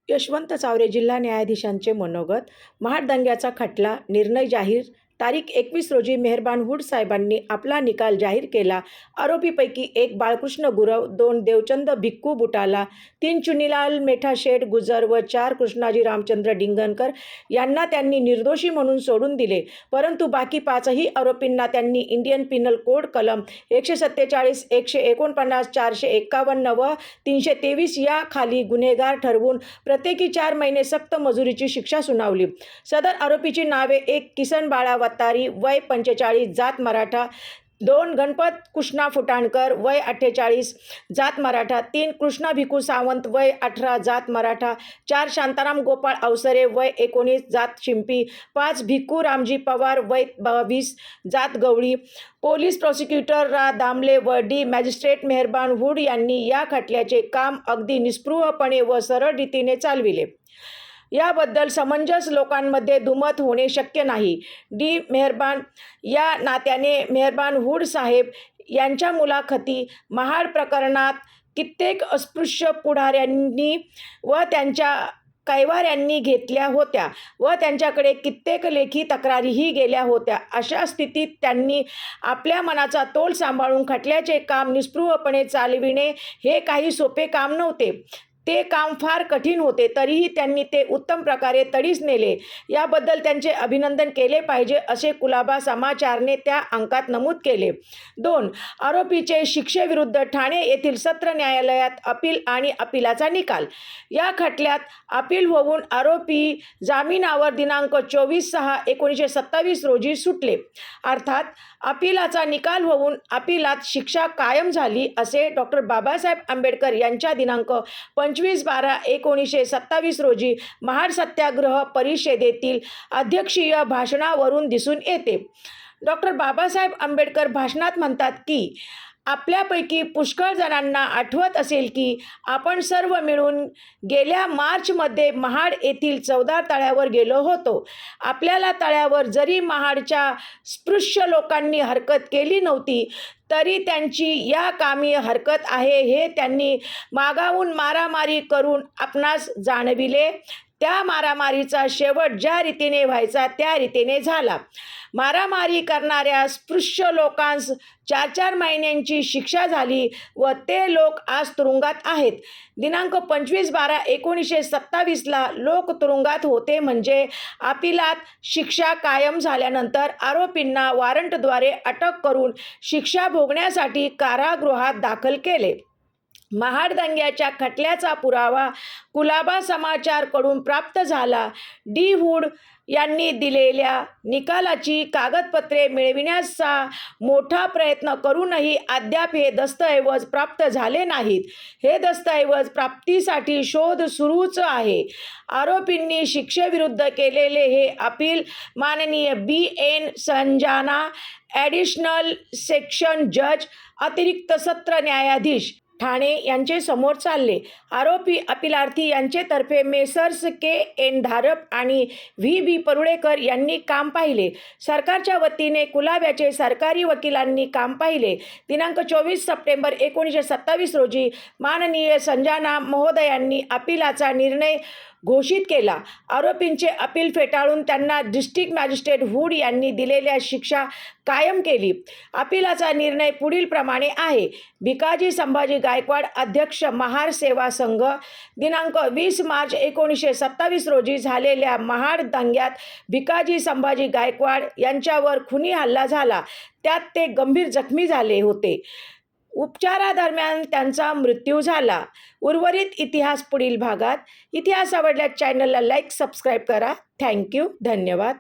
यशवंत चावरे जिल्हा न्यायाधीशांचे मनोगत. महाड दंग्याचा खटला निर्णय जाहीर. तारीख 21 रोजी मेहरबान हुड साहेबांनी आपला निकाल जाहीर केला. आरोपीपैकी 1 बाळकृष्ण गुरव, 2 देवचंद भिक्खू बुटाला, 3 चुनीलाल मेठाशेठ गुजर व 4 कृष्णाजी रामचंद्र डिंगणकर यांना त्यांनी निर्दोषी म्हणून सोडून दिले. परंतु बाकी 5ही आरोपींना त्यांनी इंडियन पिनल कोड कलम 147, 149, 451 व 323 या खाली गुन्हेगार ठरवून प्रत्येकी 4 महिने सक्त मजुरीची शिक्षा सुनावली. सदर आरोपीची नावे: 1 किसन बाळा वत्तारी, वय 45, जात मराठा; 2 गणपत कृष्णा फुटाणकर, वय 48, जात मराठा; 3 कृष्णा भिकू सावंत, वय 18, जात मराठा; 4 शांताराम गोपाळ अवसरे, वय 19, जात शिंपी; 5 भिक्खू रामजी पवार, वय 22, जात गवळी. पोलीस प्रॉसिक्युटर रा दामले व डी. मॅजिस्ट्रेट मेहरबान हुड यांनी या खटल्याचे काम अगदी निस्पृहपणे व सरळ रीतीने चालविले. याबद्दल समंजस लोकांमध्ये दुमत होणे शक्य नाही. डी. मेहरबान या नात्याने मेहरबान हुड साहेब यांच्या मुलाखती महाड प्रकरणात कित्येक अस्पृश्य पुढाऱ्यांनी व त्यांच्या कैवाऱ्यांनी घेतल्या होत्या व त्यांच्याकडे कित्येक लेखी तक्रारीही गेल्या होत्या. अशा स्थितीत त्यांनी आपल्या मनाचा तोल सांभाळून खटल्याचे काम निस्पृहपणे चालविणे हे काही सोपे काम नव्हते. ते काम फार कठीण होते. तरीही त्यांनी ते उत्तम प्रकारे तडीस नेले. याबद्दल त्यांचे अभिनंदन केले पाहिजे, असे कुलाबा समाचारने त्या अंकात नमूद केले. 2. आरोपीचे शिक्षेविरुद्ध ठाणे येथील सत्र न्यायालयात अपील आणि अपिलाचा निकाल. या खटल्यात अपील होऊन आरोपी जामिनावर दिनांक 24/6/1927 रोजी सुटले. अर्थात अपिलाचा निकाल होऊन अपिलात शिक्षा कायम झाली, असे डॉ. बाबासाहेब आंबेडकर यांच्या दिनांक 25/12/1927 रोजी महाड सत्याग्रह परिषदेतील अध्यक्षीय भाषणावरून दिसून येते. डॉ. बाबासाहेब आंबेडकर भाषणात म्हणतात की, आपल्यापैकी पुष्कळ जणांना आठवत असेल की आपण सर्व मिळून गेल्या मार्चमध्ये महाड येथील चवदार तळ्यावर गेलो होतो. आपल्याला तळ्यावर जरी महाडच्या स्पृश्य लोकांनी हरकत केली नव्हती, तरी त्यांची या कामी हरकत आहे हे त्यांनी मागाहून मारामारी करून आपणास जाणविले. त्या मारामारीचा शेवट ज्या रीतीने व्हायचा त्या रीतीने झाला. मारामारी करणाऱ्या स्पृश्य लोकांस 4-4 महिन्यांची शिक्षा झाली व ते लोक आज तुरुंगात आहेत. दिनांक 25/12/1927 ला लोक तुरुंगात होते, म्हणजे अपिलात शिक्षा कायम झाल्यानंतर आरोपींना वॉरंटद्वारे अटक करून शिक्षा भोगण्यासाठी कारागृहात दाखल केले. महाड दंग्याच्या खटल्याचा पुरावा कुलाबा समाचारकडून प्राप्त झाला. डी. हुड यांनी दिलेल्या निकालाची कागदपत्रे मिळविण्याचा मोठा प्रयत्न करूनही अद्याप हे दस्तऐवज प्राप्त झाले नाहीत. हे दस्तऐवज प्राप्तीसाठी शोध सुरूच आहे. आरोपींनी शिक्षेविरुद्ध केलेले हे अपील माननीय बी. एन. संजाना, ॲडिशनल सेक्शन जज, अतिरिक्त सत्र न्यायाधीश, ठाणे यांचे समोर चालले. आरोपी अपिलार्थी यांचेतर्फे मेसर्स के. एन. धारप आणि व्ही. बी. परुळेकर यांनी काम पाहिले. सरकारच्या वतीने कुलाब्याचे सरकारी वकिलांनी काम पाहिले. दिनांक 24 सप्टेंबर 1927 रोजी माननीय संजाना महोदयांनी अपिलाचा निर्णय घोषित केला. आरोपींचे अपील फेटाळून त्यांना डिस्ट्रिक्ट मॅजिस्ट्रेट हुड यांनी दिलेल्या शिक्षा कायम केली. अपिलाचा निर्णय पुढील प्रमाणे आहे. भिकाजी संभाजी गायकवाड, अध्यक्ष, महार सेवा संघ. दिनांक 20 मार्च 1927 रोजी झालेल्या महाड दंग्यात भिकाजी संभाजी गायकवाड यांच्यावर खुनी हल्ला झाला. त्यात ते गंभीर जखमी झाले होते. उपचारादरम्यान त्यांचा मृत्यू झाला. उर्वरित इतिहास पुढील भागात. इतिहास आवडल्यास चॅनलला लाईक, सबस्क्राईब करा. थँक्यू. धन्यवाद.